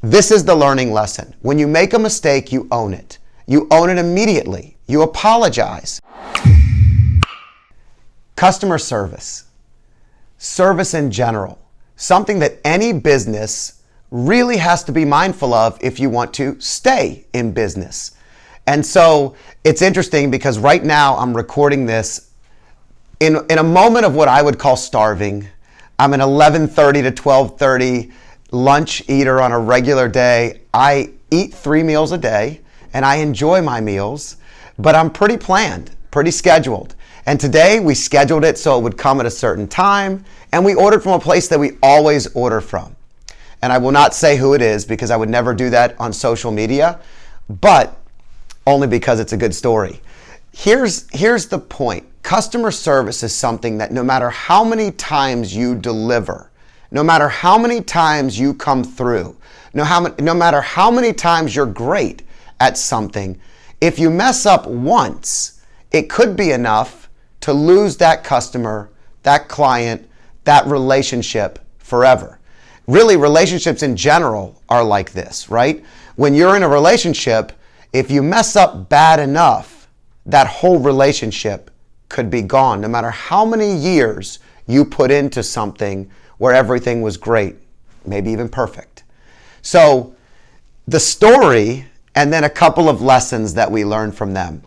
This is the learning lesson. When you make a mistake, you own it. You own it immediately. You apologize. Customer service. Service in general. Something that any business really has to be mindful of if you want to stay in business. And so it's interesting because right now I'm recording this in a moment of what I would call starving. I'm an 11:30 to 12:30 lunch eater on a regular day. I eat 3 meals a day and I enjoy my meals, but I'm pretty planned, pretty scheduled. And today we scheduled it so it would come at a certain time, and we ordered from a place that we always order from. And I will not say who it is because I would never do that on social media, but only because it's a good story. Here's the point. Customer service is something that no matter how many times you deliver, no matter how many times you come through, no matter how many times you're great at something, if you mess up once, it could be enough to lose that customer, that client, that relationship forever. Really, relationships in general are like this, right? When you're in a relationship, if you mess up bad enough, that whole relationship could be gone, no matter how many years you put into something where everything was great, maybe even perfect. So the story and then a couple of lessons that we learned from them.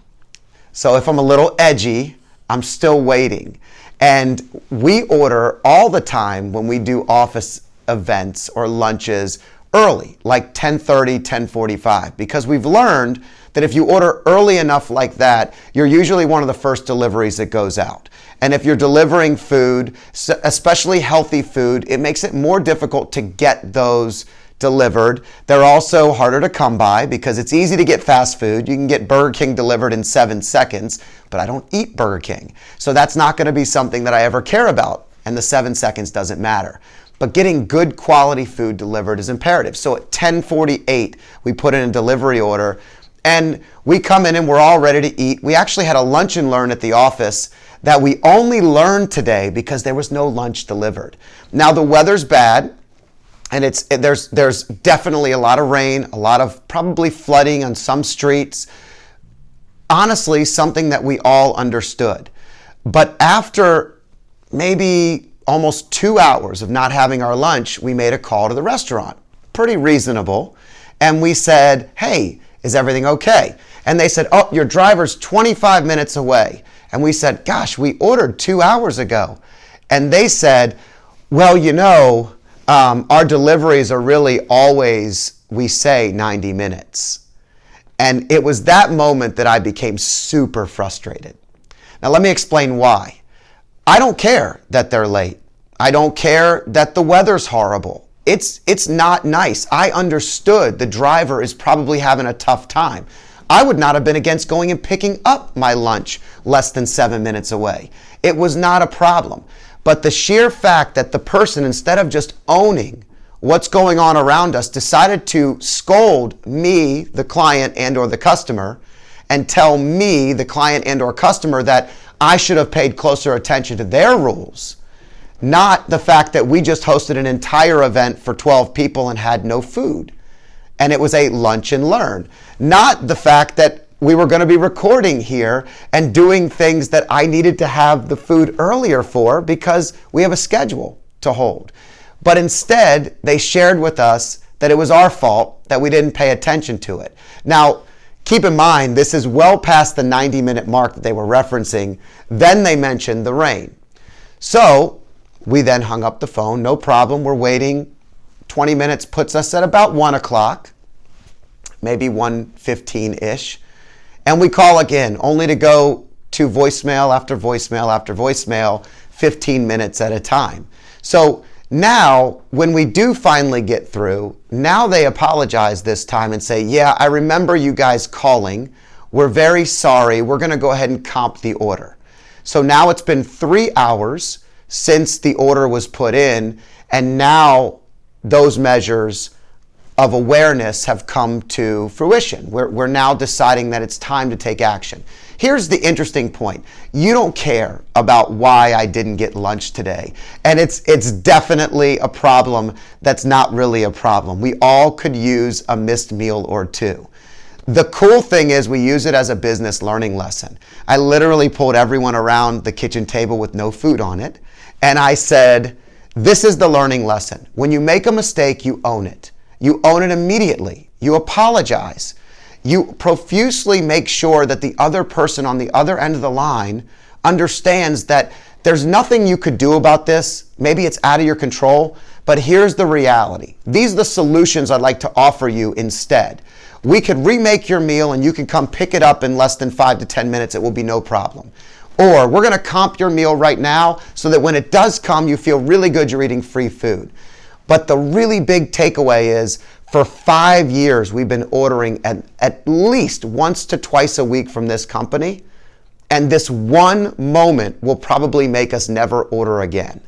So if I'm a little edgy, I'm still waiting. And we order all the time when we do office events or lunches early, like 10:30, 10:45, because we've learned that if you order early enough like that, you're usually one of the first deliveries that goes out. And if you're delivering food, especially healthy food, it makes it more difficult to get those delivered. They're also harder to come by because it's easy to get fast food. You can get Burger King delivered in 7 seconds, but I don't eat Burger King. So that's not going to be something that I ever care about, and the 7 seconds doesn't matter. But getting good quality food delivered is imperative. So at 10:48, we put in a delivery order, and we come in and we're all ready to eat. We actually had a lunch and learn at the office that we only learned today because there was no lunch delivered. Now the weather's bad, and there's definitely a lot of rain, a lot of probably flooding on some streets. Honestly, something that we all understood. But after maybe almost 2 hours of not having our lunch, we made a call to the restaurant. Pretty reasonable. And we said, hey, is everything okay? And they said, oh, your driver's 25 minutes away. And we said, gosh, we ordered 2 hours ago. And they said, well, our deliveries are really always, we say, 90 minutes. And it was that moment that I became super frustrated. Now, let me explain why. I don't care that they're late. I don't care that the weather's horrible. It's not nice. I understood the driver is probably having a tough time. I would not have been against going and picking up my lunch less than 7 minutes away. It was not a problem. But the sheer fact that the person, instead of just owning what's going on around us, decided to scold me, the client and or the customer, and tell me, the client and or customer, that I should have paid closer attention to their rules, not the fact that we just hosted an entire event for 12 people and had no food. And it was a lunch and learn. Not the fact that we were going to be recording here and doing things that I needed to have the food earlier for because we have a schedule to hold. But instead, they shared with us that it was our fault that we didn't pay attention to it. Now, keep in mind, this is well past the 90-minute mark that they were referencing. Then they mentioned the rain. So we then hung up the phone. No problem. We're waiting. 20 minutes puts us at about 1 o'clock, maybe 1:15-ish. And we call again, only to go to voicemail after voicemail after voicemail, 15 minutes at a time. So now, when we do finally get through, now they apologize this time and say, yeah, I remember you guys calling. We're very sorry. We're going to go ahead and comp the order. So now it's been 3 hours since the order was put in, and now those measures of awareness have come to fruition. We're now deciding that it's time to take action. Here's the interesting point. You don't care about why I didn't get lunch today. And it's definitely a problem that's not really a problem. We all could use a missed meal or two. The cool thing is we use it as a business learning lesson. I literally pulled everyone around the kitchen table with no food on it. And I said, this is the learning lesson. When you make a mistake, you own it. You own it immediately. You apologize. You profusely make sure that the other person on the other end of the line understands that there's nothing you could do about this. Maybe it's out of your control, but here's the reality. These are the solutions I'd like to offer you instead. We could remake your meal and you can come pick it up in less than 5 to 10 minutes. It will be no problem. Or we're going to comp your meal right now so that when it does come, you feel really good you're eating free food. But the really big takeaway is for 5 years, we've been ordering at least once to twice a week from this company. And this one moment will probably make us never order again.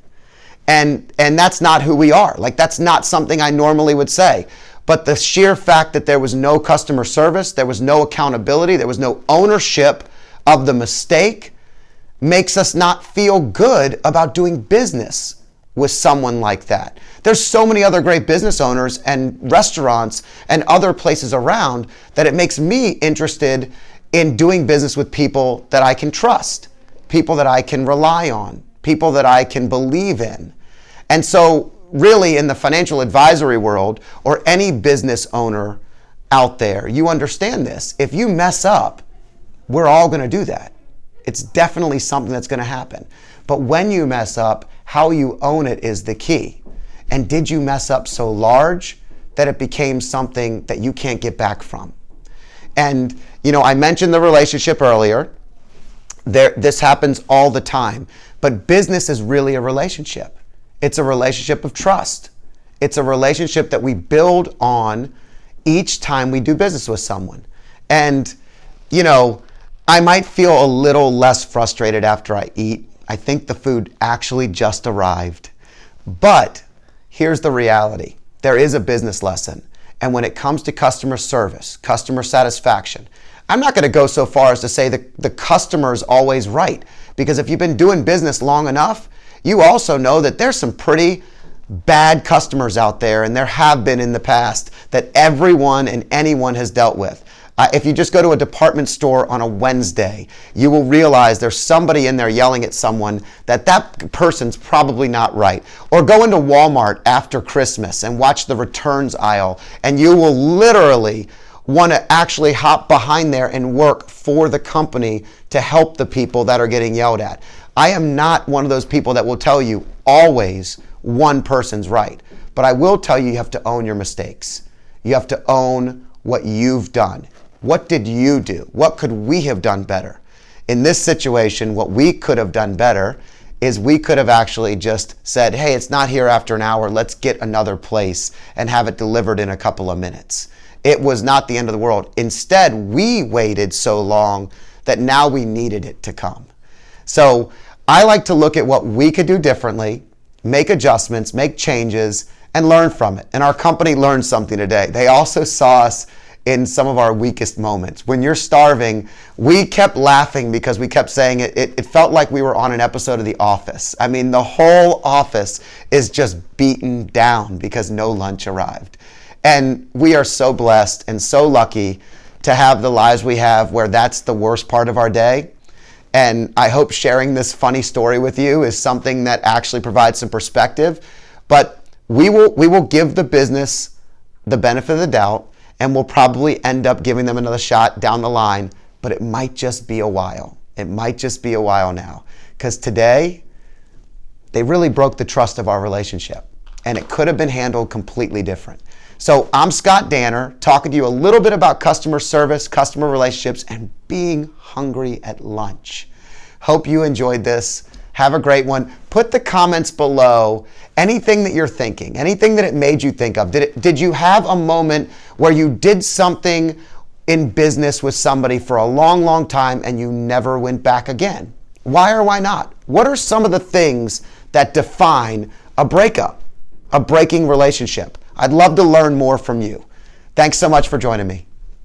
And that's not who we are. Like, that's not something I normally would say. But the sheer fact that there was no customer service, there was no accountability, there was no ownership of the mistake makes us not feel good about doing business with someone like that. There's so many other great business owners and restaurants and other places around that it makes me interested in doing business with people that I can trust, people that I can rely on, people that I can believe in. And so really in the financial advisory world or any business owner out there, you understand this. If you mess up, we're all going to do that. It's definitely something that's going to happen. But when you mess up, how you own it is the key. And did you mess up so large that it became something that you can't get back from? And, I mentioned the relationship earlier. This happens all the time. But business is really a relationship. It's a relationship of trust. It's a relationship that we build on each time we do business with someone. And, I might feel a little less frustrated after I eat. I think the food actually just arrived. But here's the reality. There is a business lesson. And when it comes to customer service, customer satisfaction, I'm not going to go so far as to say that the customer is always right. Because if you've been doing business long enough, you also know that there's some pretty bad customers out there, and there have been in the past, that everyone and anyone has dealt with. If you just go to a department store on a Wednesday, you will realize there's somebody in there yelling at someone that person's probably not right. Or go into Walmart after Christmas and watch the returns aisle, and you will literally want to actually hop behind there and work for the company to help the people that are getting yelled at. I am not one of those people that will tell you always one person's right. But I will tell you, you have to own your mistakes. You have to own what you've done. What did you do? What could we have done better? In this situation, what we could have done better is we could have actually just said, hey, it's not here after an hour. Let's get another place and have it delivered in a couple of minutes. It was not the end of the world. Instead, we waited so long that now we needed it to come. So I like to look at what we could do differently, make adjustments, make changes, and learn from it. And our company learned something today. They also saw us in some of our weakest moments. When you're starving, we kept laughing because we kept saying it felt like we were on an episode of The Office. I mean, the whole office is just beaten down because no lunch arrived. And we are so blessed and so lucky to have the lives we have where that's the worst part of our day. And I hope sharing this funny story with you is something that actually provides some perspective. But we will give the business the benefit of the doubt, and we'll probably end up giving them another shot down the line, but it might just be a while. It might just be a while now. Because today, they really broke the trust of our relationship, and it could have been handled completely different. So I'm Scott Danner, talking to you a little bit about customer service, customer relationships, and being hungry at lunch. Hope you enjoyed this. Have a great one. Put the comments below anything that you're thinking, anything that it made you think of. Did you have a moment where you did something in business with somebody for a long, long time and you never went back again? Why or why not? What are some of the things that define a breakup, a breaking relationship, I'd love to learn more from you. Thanks so much for joining me.